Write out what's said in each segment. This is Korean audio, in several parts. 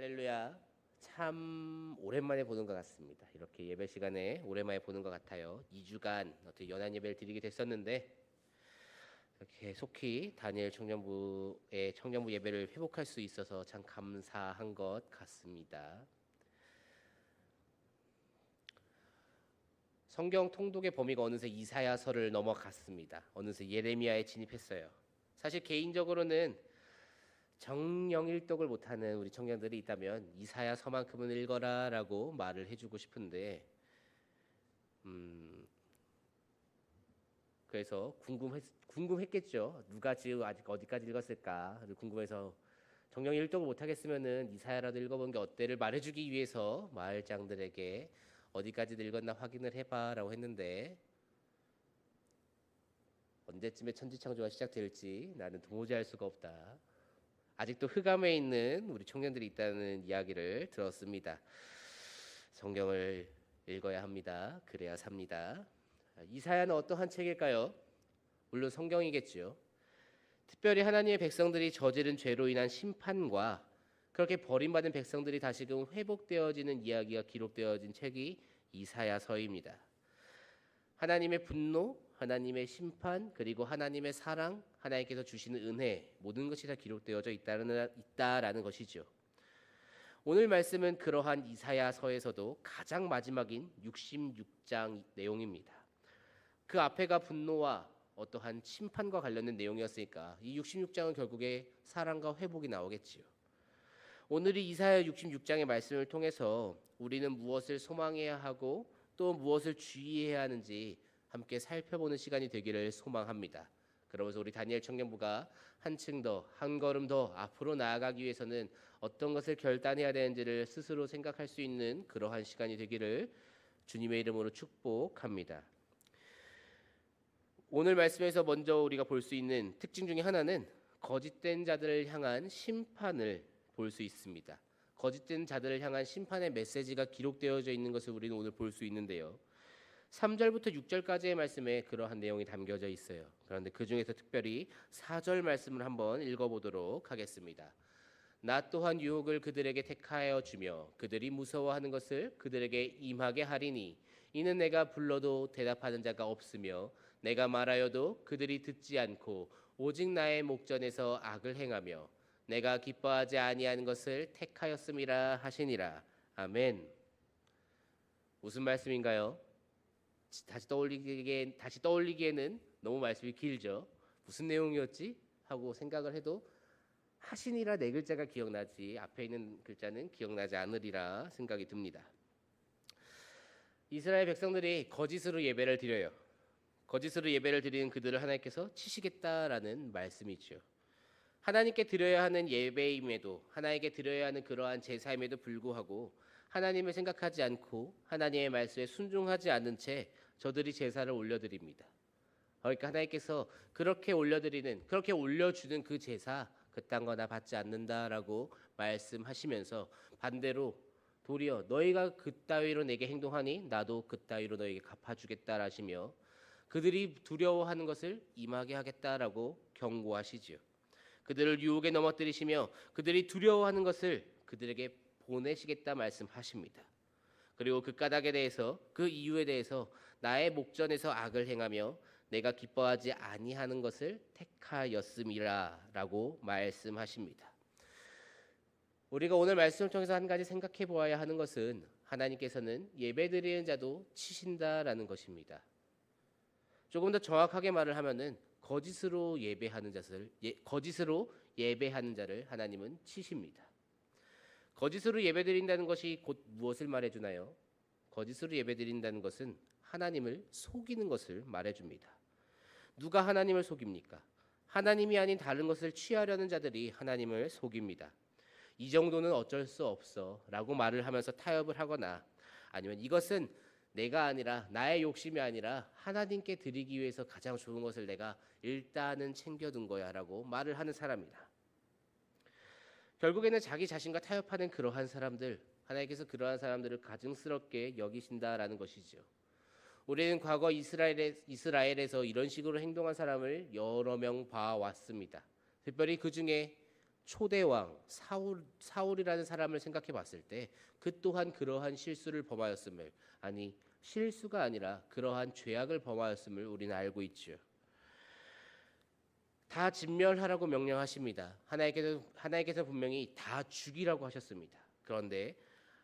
할렐루야. 참 오랜만에 보는 것 같습니다. 이렇게 예배 시간에 오랜만에 보는 것 같아요. 2주간 어떻게 연한 예배를 드리게 됐었는데 이렇게 속히 다니엘 청년부의 청년부 예배를 회복할 수 있어서 참 감사한 것 같습니다. 성경 통독의 범위가 어느새 이사야서를 넘어갔습니다. 어느새 예레미야에 진입했어요. 사실 개인적으로는 정령일독을 못하는 우리 청년들이 있다면 이사야서만큼은 읽어라라고 말을 해주고 싶은데 그래서 궁금했겠죠. 누가 지금 아직 어디까지 읽었을까 궁금해서 정령일독을 못하겠으면은 이사야라도 읽어본 게 어때를 말해주기 위해서 마을장들에게 어디까지 읽었나 확인을 해봐라고 했는데 언제쯤에 천지창조가 시작될지 나는 도무지 알 수가 없다. 아직도 흑암에 있는 우리 청년들이 있다는 이야기를 들었습니다. 성경을 읽어야 합니다. 그래야 삽니다. 이사야는 어떠한 책일까요? 물론 성경이겠죠. 특별히 하나님의 백성들이 저지른 죄로 인한 심판과 그렇게 버림받은 백성들이 다시금 회복되어지는 이야기가 기록되어진 책이 이사야서입니다. 하나님의 분노, 하나님의 심판, 그리고 하나님의 사랑, 하나님께서 주시는 은혜, 모든 것이 다 기록되어져 있다라는 것이죠. 오늘 말씀은 그러한 이사야서에서도 가장 마지막인 66장 내용입니다. 그 앞에가 분노와 어떠한 심판과 관련된 내용이었으니까 이 66장은 결국에 사랑과 회복이 나오겠지요. 오늘이 이사야 66장의 말씀을 통해서 우리는 무엇을 소망해야 하고 또 무엇을 주의해야 하는지 함께 살펴보는 시간이 되기를 소망합니다. 그러면서 우리 다니엘 청년부가 한층 더, 한 걸음 더 앞으로 나아가기 위해서는 어떤 것을 결단해야 되는지를 스스로 생각할 수 있는 그러한 시간이 되기를 주님의 이름으로 축복합니다. 오늘 말씀에서 먼저 우리가 볼 수 있는 특징 중에 하나는 거짓된 자들을 향한 심판을 볼 수 있습니다. 거짓된 자들을 향한 심판의 메시지가 기록되어져 있는 것을 우리는 오늘 볼 수 있는데요. 3절부터 6절까지의 말씀에 그러한 내용이 담겨져 있어요. 그런데 그 중에서 특별히 4절 말씀을 한번 읽어보도록 하겠습니다. 나 또한 유혹을 그들에게 택하여 주며 그들이 무서워하는 것을 그들에게 임하게 하리니 이는 내가 불러도 대답하는 자가 없으며 내가 말하여도 그들이 듣지 않고 오직 나의 목전에서 악을 행하며 내가 기뻐하지 아니하는 것을 택하였음이라 하시니라. 아멘. 무슨 말씀인가요? 다시 떠올리기에는 너무 말씀이 길죠. 무슨 내용이었지? 하고 생각을 해도 하시니라 네 글자가 기억나지 앞에 있는 글자는 기억나지 않으리라 생각이 듭니다. 이스라엘 백성들이 거짓으로 예배를 드려요. 거짓으로 예배를 드리는 그들을 하나님께서 치시겠다라는 말씀이죠. 하나님께 드려야 하는 예배임에도 하나님께 드려야 하는 그러한 제사임에도 불구하고 하나님을 생각하지 않고 하나님의 말씀에 순종하지 않은 채 저들이 제사를 올려드립니다. 그러니까 하나님께서 그렇게 올려주는 그 제사 그딴 거나 받지 않는다라고 말씀하시면서 반대로 도리어 너희가 그따위로 내게 행동하니 나도 그따위로 너희에게 갚아주겠다 하시며 그들이 두려워하는 것을 임하게 하겠다라고 경고하시지요. 그들을 유혹에 넘어뜨리시며 그들이 두려워하는 것을 그들에게 보내시겠다 말씀하십니다. 그리고 그 까닭에 대해서 그 이유에 대해서 나의 목전에서 악을 행하며 내가 기뻐하지 아니하는 것을 택하였음이라라고 말씀하십니다. 우리가 오늘 말씀을 통해서 한 가지 생각해 보아야 하는 것은 하나님께서는 예배드리는 자도 치신다라는 것입니다. 조금 더 정확하게 말을 하면은 거짓으로 예배하는 자를 하나님은 치십니다. 거짓으로 예배드린다는 것이 곧 무엇을 말해주나요? 거짓으로 예배드린다는 것은 하나님을 속이는 것을 말해줍니다. 누가 하나님을 속입니까? 하나님이 아닌 다른 것을 취하려는 자들이 하나님을 속입니다. 이 정도는 어쩔 수 없어 라고 말을 하면서 타협을 하거나 아니면 이것은 내가 아니라 나의 욕심이 아니라 하나님께 드리기 위해서 가장 좋은 것을 내가 일단은 챙겨둔 거야 라고 말을 하는 사람이다. 결국에는 자기 자신과 타협하는 그러한 사람들, 하나님께서 그러한 사람들을 가증스럽게 여기신다라는 것이죠. 우리는 과거 이스라엘에서 이런 식으로 행동한 사람을 여러 명 봐왔습니다. 특별히 그 중에 초대왕 사울이라는 사람을 생각해 봤을 때 그 또한 그러한 실수를 범하였음을, 아니 실수가 아니라 그러한 죄악을 범하였음을 우리는 알고 있죠. 다 진멸하라고 명령하십니다. 하나님께서 분명히 다 죽이라고 하셨습니다. 그런데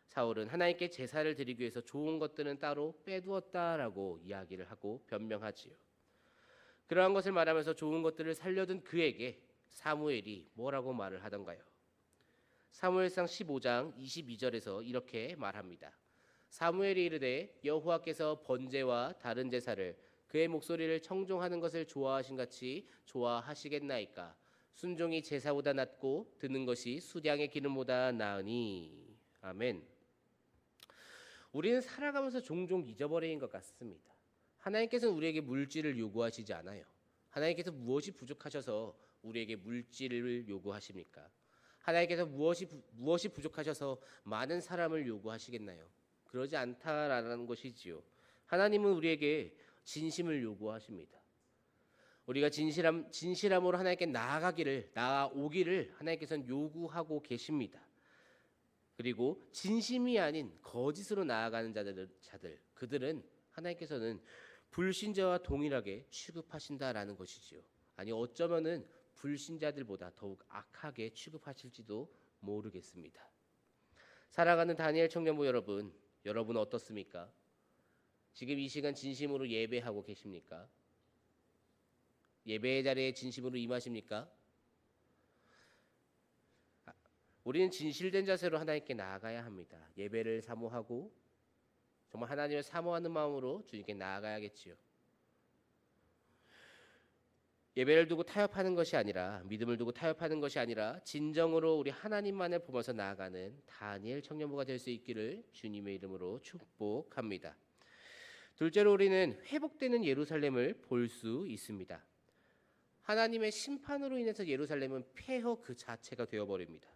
사울은 하나님께 제사를 드리기 위해서 좋은 것들은 따로 빼두었다라고 이야기를 하고 변명하지요. 그러한 것을 말하면서 좋은 것들을 살려둔 그에게 사무엘이 뭐라고 말을 하던가요? 사무엘상 15장 22절에서 이렇게 말합니다. 사무엘이 이르되 여호와께서 번제와 다른 제사를 그의 목소리를 청종하는 것을 좋아하신 같이 좋아하시겠나이까? 순종이 제사보다 낫고 드는 것이 수량의 기름보다 나으니. 아멘. 우리는 살아가면서 종종 잊어버리는 것 같습니다. 하나님께서는 우리에게 물질을 요구하시지 않아요. 하나님께서 무엇이 부족하셔서 우리에게 물질을 요구하십니까? 하나님께서 무엇이 부족하셔서 많은 사람을 요구하시겠나요? 그러지 않다라는 것이지요. 하나님은 우리에게 진심을 요구하십니다. 우리가 진실함으로 하나님께 나아오기를 하나님께서는 요구하고 계십니다. 그리고 진심이 아닌 거짓으로 나아가는 자들, 그들은 하나님께서는 불신자와 동일하게 취급하신다라는 것이지요. 아니 어쩌면은 불신자들보다 더욱 악하게 취급하실지도 모르겠습니다. 살아가는 다니엘 청년부 여러분 어떻습니까? 지금 이 시간 진심으로 예배하고 계십니까? 예배의 자리에 진심으로 임하십니까? 우리는 진실된 자세로 하나님께 나아가야 합니다. 예배를 사모하고 정말 하나님을 사모하는 마음으로 주님께 나아가야겠지요. 예배를 두고 타협하는 것이 아니라, 믿음을 두고 타협하는 것이 아니라 진정으로 우리 하나님만을 보면서 나아가는 다니엘 청년부가 될 수 있기를 주님의 이름으로 축복합니다. 둘째로 우리는 회복되는 예루살렘을 볼 수 있습니다. 하나님의 심판으로 인해서 예루살렘은 폐허 그 자체가 되어버립니다.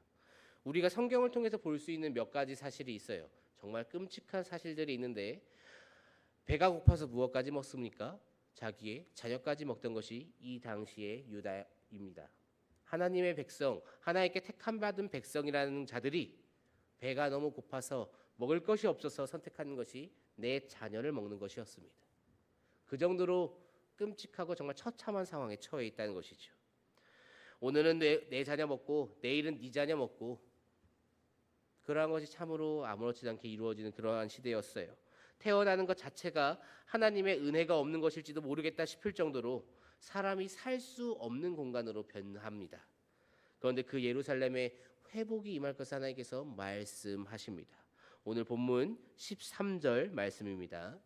우리가 성경을 통해서 볼 수 있는 몇 가지 사실이 있어요. 정말 끔찍한 사실들이 있는데, 배가 고파서 무엇까지 먹습니까? 자기의 자녀까지 먹던 것이 이 당시의 유다입니다. 하나님의 백성, 하나님께 택함 받은 백성이라는 자들이 배가 너무 고파서 먹을 것이 없어서 선택하는 것이 내 자녀를 먹는 것이었습니다. 그 정도로 끔찍하고 정말 처참한 상황에 처해 있다는 것이죠. 오늘은 내 자녀 먹고 내일은 네 자녀 먹고, 그러한 것이 참으로 아무렇지도 않게 이루어지는 그러한 시대였어요. 태어나는 것 자체가 하나님의 은혜가 없는 것일지도 모르겠다 싶을 정도로 사람이 살 수 없는 공간으로 변합니다. 그런데 그 예루살렘에 회복이 임할 것을 하나님께서 말씀하십니다. 오늘 본문 13절 말씀입니다.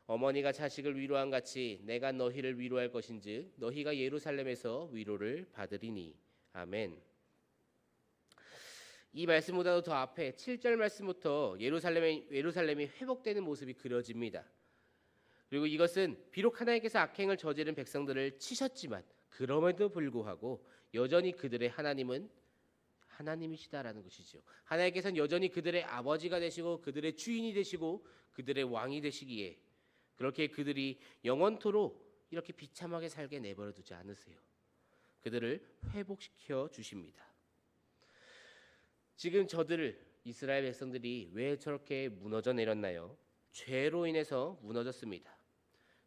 어머니가 자식을 위로한 같이 내가 너희를 위로할 것인즉 너희가 예루살렘에서 위로를 받으리니. 아멘. 이 말씀보다도 더 앞에 7절 말씀부터 예루살렘이 회복되는 모습이 그려집니다. 그리고 이것은 비록 하나님께서 악행을 저지른 백성들을 치셨지만 그럼에도 불구하고 여전히 그들의 하나님은 하나님이시다라는 것이죠. 하나님께서는 여전히 그들의 아버지가 되시고 그들의 주인이 되시고 그들의 왕이 되시기에 그렇게 그들이 영원토록 이렇게 비참하게 살게 내버려 두지 않으세요. 그들을 회복시켜 주십니다. 지금 이스라엘 백성들이 왜 저렇게 무너져 내렸나요? 죄로 인해서 무너졌습니다.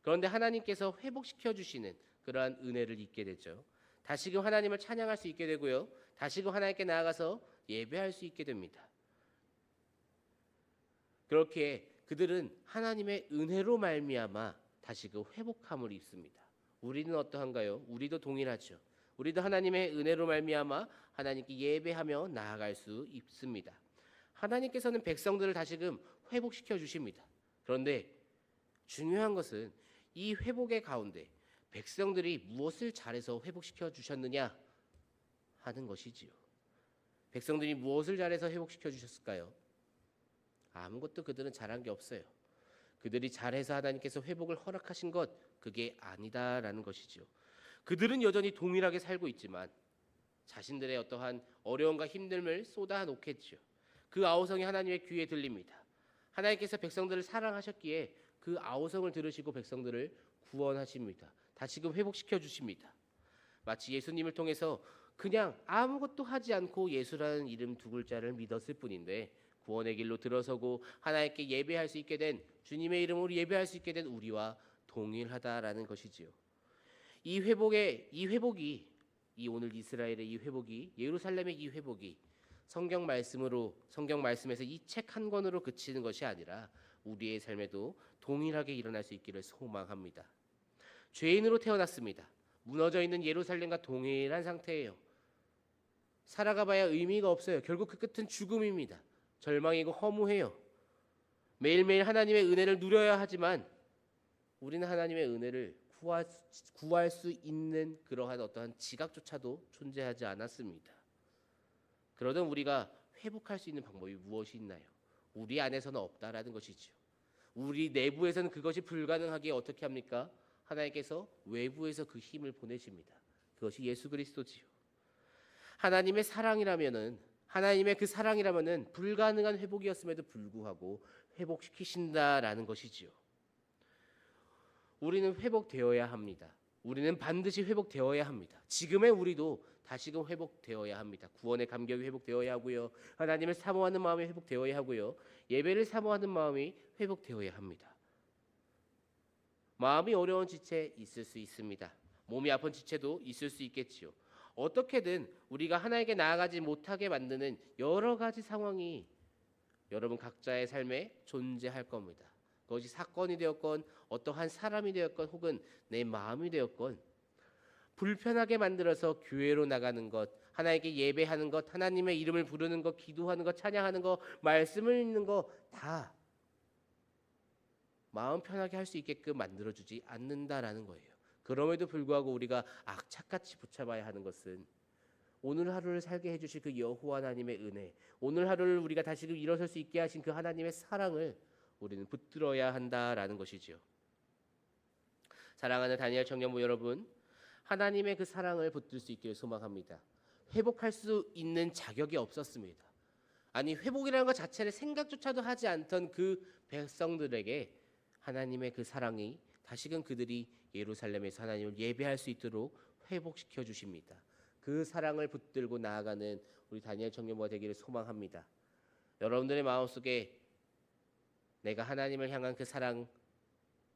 그런데 하나님께서 회복시켜 주시는 그러한 은혜를 잊게 되죠. 다시금 하나님을 찬양할 수 있게 되고요. 다시금 하나님께 나아가서 예배할 수 있게 됩니다. 그렇게 그들은 하나님의 은혜로 말미암아 다시금 회복함을 입습니다. 우리는 어떠한가요? 우리도 동일하죠. 우리도 하나님의 은혜로 말미암아 하나님께 예배하며 나아갈 수 있습니다. 하나님께서는 백성들을 다시금 회복시켜 주십니다. 그런데 중요한 것은 이 회복의 가운데 백성들이 무엇을 잘해서 회복시켜 주셨느냐 하는 것이지요. 백성들이 무엇을 잘해서 회복시켜 주셨을까요? 아무것도 그들은 잘한 게 없어요. 그들이 잘해서 하나님께서 회복을 허락하신 것, 그게 아니다라는 것이지요. 그들은 여전히 동일하게 살고 있지만 자신들의 어떠한 어려움과 힘듦을 쏟아놓겠죠. 그 아우성이 하나님의 귀에 들립니다. 하나님께서 백성들을 사랑하셨기에 그 아우성을 들으시고 백성들을 구원하십니다. 다시금 회복시켜 주십니다. 마치 예수님을 통해서 그냥 아무것도 하지 않고 예수라는 이름 두 글자를 믿었을 뿐인데 구원의 길로 들어서고 하나님께 예배할 수 있게 된 주님의 이름으로 예배할 수 있게 된 우리와 동일하다라는 것이지요. 이 회복이 이 오늘 이스라엘의 이 회복이 예루살렘의 이 회복이 성경 말씀에서 이 책 한 권으로 그치는 것이 아니라 우리의 삶에도 동일하게 일어날 수 있기를 소망합니다. 죄인으로 태어났습니다. 무너져 있는 예루살렘과 동일한 상태예요. 살아가봐야 의미가 없어요. 결국 그 끝은 죽음입니다. 절망이고 허무해요. 매일매일 하나님의 은혜를 누려야 하지만 우리는 하나님의 은혜를 구할 수 있는 그러한 어떠한 지각조차도 존재하지 않았습니다. 그러던 우리가 회복할 수 있는 방법이 무엇이 있나요? 우리 안에서는 없다라는 것이죠. 우리 내부에서는 그것이 불가능하기에 어떻게 합니까? 하나님께서 외부에서 그 힘을 보내십니다. 그것이 예수 그리스도지요. 하나님의 그 사랑이라면은 불가능한 회복이었음에도 불구하고 회복시키신다라는 것이지요. 우리는 회복되어야 합니다. 우리는 반드시 회복되어야 합니다. 지금의 우리도 다시금 회복되어야 합니다. 구원의 감격이 회복되어야 하고요. 하나님을 사모하는 마음이 회복되어야 하고요. 예배를 사모하는 마음이 회복되어야 합니다. 마음이 어려운 지체 있을 수 있습니다. 몸이 아픈 지체도 있을 수 있겠지요. 어떻게든 우리가 하나님께 나아가지 못하게 만드는 여러 가지 상황이 여러분 각자의 삶에 존재할 겁니다. 그것이 사건이 되었건 어떠한 사람이 되었건 혹은 내 마음이 되었건 불편하게 만들어서 교회로 나가는 것, 하나님께 예배하는 것, 하나님의 이름을 부르는 것, 기도하는 것, 찬양하는 것, 말씀을 읽는 것 다 마음 편하게 할 수 있게끔 만들어주지 않는다라는 거예요. 그럼에도 불구하고 우리가 악착같이 붙잡아야 하는 것은 오늘 하루를 살게 해주실 그 여호와 하나님의 은혜, 오늘 하루를 우리가 다시금 일어설 수 있게 하신 그 하나님의 사랑을 우리는 붙들어야 한다라는 것이지요. 사랑하는 다니엘 청년부 여러분, 하나님의 그 사랑을 붙들 수 있기를 소망합니다. 회복할 수 있는 자격이 없었습니다. 아니 회복이라는 것 자체를 생각조차도 하지 않던 그 백성들에게 하나님의 그 사랑이 다시금 그들이 예루살렘에서 하나님을 예배할 수 있도록 회복시켜 주십니다. 그 사랑을 붙들고 나아가는 우리 다니엘 청년부가 되기를 소망합니다. 여러분들의 마음속에 내가 하나님을 향한 그 사랑,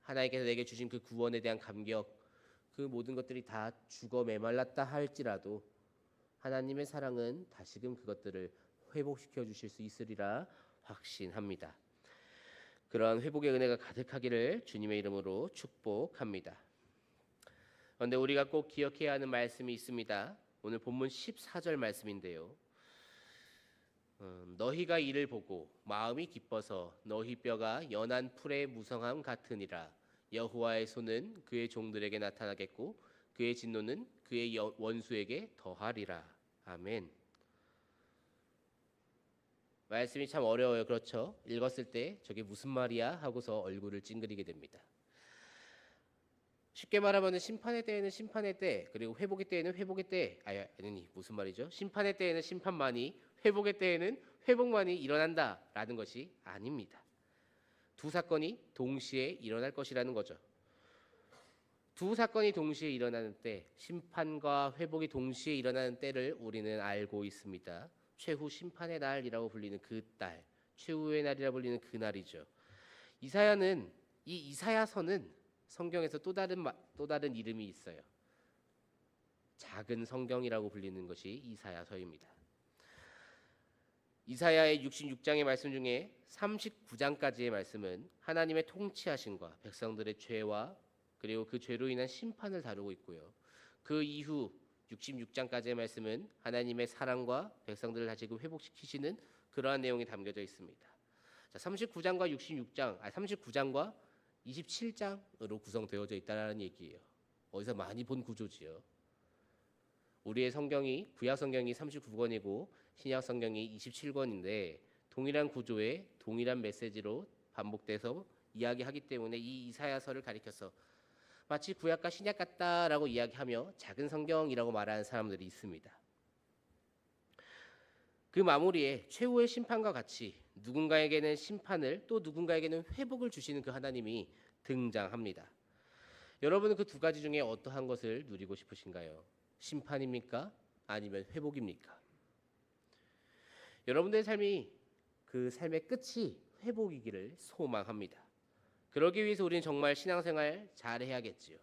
하나님께서 내게 주신 그 구원에 대한 감격, 그 모든 것들이 다 죽어 메말랐다 할지라도 하나님의 사랑은 다시금 그것들을 회복시켜 주실 수 있으리라 확신합니다. 그러한 회복의 은혜가 가득하기를 주님의 이름으로 축복합니다. 그런데 우리가 꼭 기억해야 하는 말씀이 있습니다. 오늘 본문 14절 말씀인데요. 너희가 이를 보고 마음이 기뻐서 너희 뼈가 연한 풀의 무성함 같으니라. 여호와의 손은 그의 종들에게 나타나겠고 그의 진노는 그의 원수에게 더하리라. 아멘. 말씀이 참 어려워요. 그렇죠? 읽었을 때 저게 무슨 말이야 하고서 얼굴을 찡그리게 됩니다. 쉽게 말하면 심판의 때에는 심판의 때, 그리고 회복의 때에는 회복의 때. 아니 무슨 말이죠? 심판의 때에는 심판만이, 회복의 때에는 회복만이 일어난다라는 것이 아닙니다. 두 사건이 동시에 일어날 것이라는 거죠. 두 사건이 동시에 일어나는 때, 심판과 회복이 동시에 일어나는 때를 우리는 알고 있습니다. 최후 심판의 날이라고 불리는 그 날, 최후의 날이라 불리는 그 날이죠. 이사야서는 성경에서 또 다른 이름이 있어요. 작은 성경이라고 불리는 것이 이사야서입니다. 이사야의 66장의 말씀 중에 39장까지의 말씀은 하나님의 통치하심과 백성들의 죄와 그리고 그 죄로 인한 심판을 다루고 있고요. 그 이후 66장까지의 말씀은 하나님의 사랑과 백성들을 다시금 회복시키시는 그러한 내용이 담겨져 있습니다. 자, 39장과 27장으로 구성되어져 있다는 얘기예요. 어디서 많이 본 구조지요. 우리의 성경이 구약 성경이 39권이고 신약 성경이 27권인데 동일한 구조에 동일한 메시지로 반복돼서 이야기하기 때문에 이 이사야서를 가리켜서 마치 구약과 신약 같다라고 이야기하며 작은 성경이라고 말하는 사람들이 있습니다. 그 마무리에 최후의 심판과 같이 누군가에게는 심판을 또 누군가에게는 회복을 주시는 그 하나님이 등장합니다. 여러분은 그 두 가지 중에 어떠한 것을 누리고 싶으신가요? 심판입니까? 아니면 회복입니까? 여러분들의 삶이 그 삶의 끝이 회복이기를 소망합니다. 그러기 위해서 우리는 정말 신앙생활 잘 해야겠지요.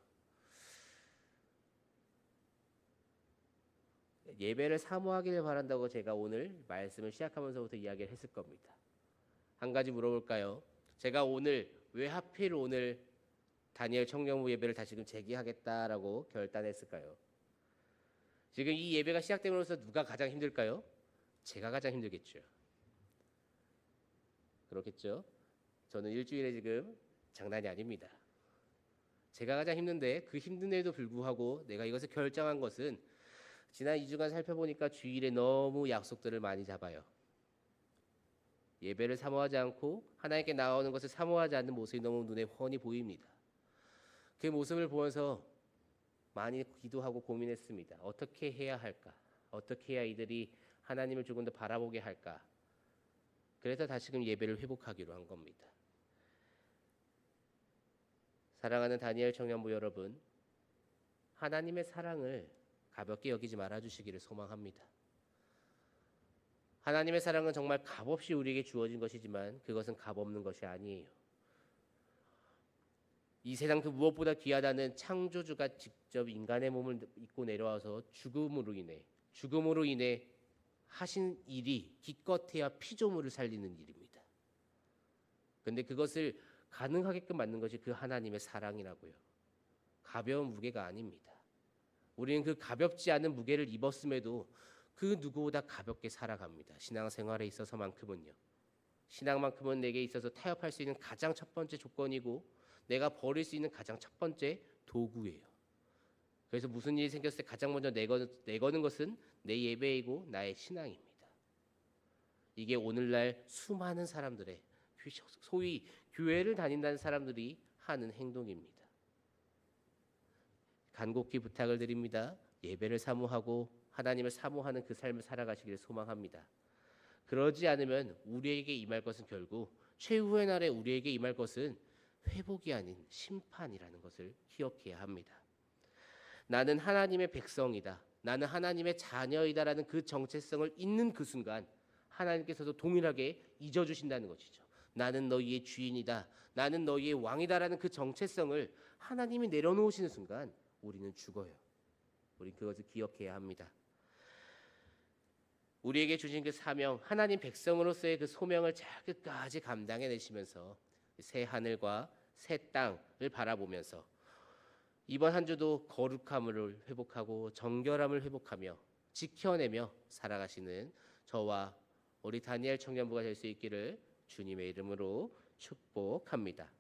예배를 사모하기를 바란다고 제가 오늘 말씀을 시작하면서부터 이야기를 했을 겁니다. 한 가지 물어볼까요? 제가 오늘 왜 하필 오늘 다니엘 청년부 예배를 다시금 재개하겠다라고 결단했을까요? 지금 이 예배가 시작됨으로써 누가 가장 힘들까요? 제가 가장 힘들겠죠. 그렇겠죠? 저는 일주일에 지금 장난이 아닙니다. 제가 가장 힘든데 그 힘든데도 불구하고 내가 이것을 결정한 것은 지난 2주간 살펴보니까 주일에 너무 약속들을 많이 잡아요. 예배를 사모하지 않고 하나님께 나오는 것을 사모하지 않는 모습이 너무 눈에 훤히 보입니다. 그 모습을 보면서 많이 기도하고 고민했습니다. 어떻게 해야 할까? 어떻게 해야 이들이 하나님을 조금 더 바라보게 할까? 그래서 다시금 예배를 회복하기로 한 겁니다. 사랑하는 다니엘 청년부 여러분, 하나님의 사랑을 가볍게 여기지 말아주시기를 소망합니다. 하나님의 사랑은 정말 값없이 우리에게 주어진 것이지만 그것은 값없는 것이 아니에요. 이 세상 그 무엇보다 귀하다는 창조주가 직접 인간의 몸을 입고 내려와서 죽음으로 인해 하신 일이 기껏해야 피조물을 살리는 일입니다. 그런데 그것을 가능하게끔 만든 것이 그 하나님의 사랑이라고요. 가벼운 무게가 아닙니다. 우리는 그 가볍지 않은 무게를 입었음에도 그 누구보다 가볍게 살아갑니다. 신앙생활에 있어서만큼은요. 신앙만큼은 내게 있어서 타협할 수 있는 가장 첫 번째 조건이고 내가 버릴 수 있는 가장 첫 번째 도구예요. 그래서 무슨 일이 생겼을 때 가장 먼저 내거는 것은 내 예배이고 나의 신앙입니다. 이게 오늘날 수많은 사람들의 소위 교회를 다닌다는 사람들이 하는 행동입니다. 간곡히 부탁을 드립니다. 예배를 사모하고 하나님을 사모하는 그 삶을 살아가시기를 소망합니다. 그러지 않으면 우리에게 임할 것은 결국 최후의 날에 우리에게 임할 것은 회복이 아닌 심판이라는 것을 기억해야 합니다. 나는 하나님의 백성이다. 나는 하나님의 자녀이다라는 그 정체성을 잊는 그 순간 하나님께서도 동일하게 잊어주신다는 것이죠. 나는 너희의 주인이다. 나는 너희의 왕이다라는 그 정체성을 하나님이 내려놓으시는 순간 우리는 죽어요. 우리 그것을 기억해야 합니다. 우리에게 주신 그 사명, 하나님 백성으로서의 그 소명을 잘 끝까지 감당해내시면서 새 하늘과 새 땅을 바라보면서 이번 한 주도 거룩함을 회복하고 정결함을 회복하며 지켜내며 살아가시는 저와 우리 다니엘 청년부가 될 수 있기를 주님의 이름으로 축복합니다.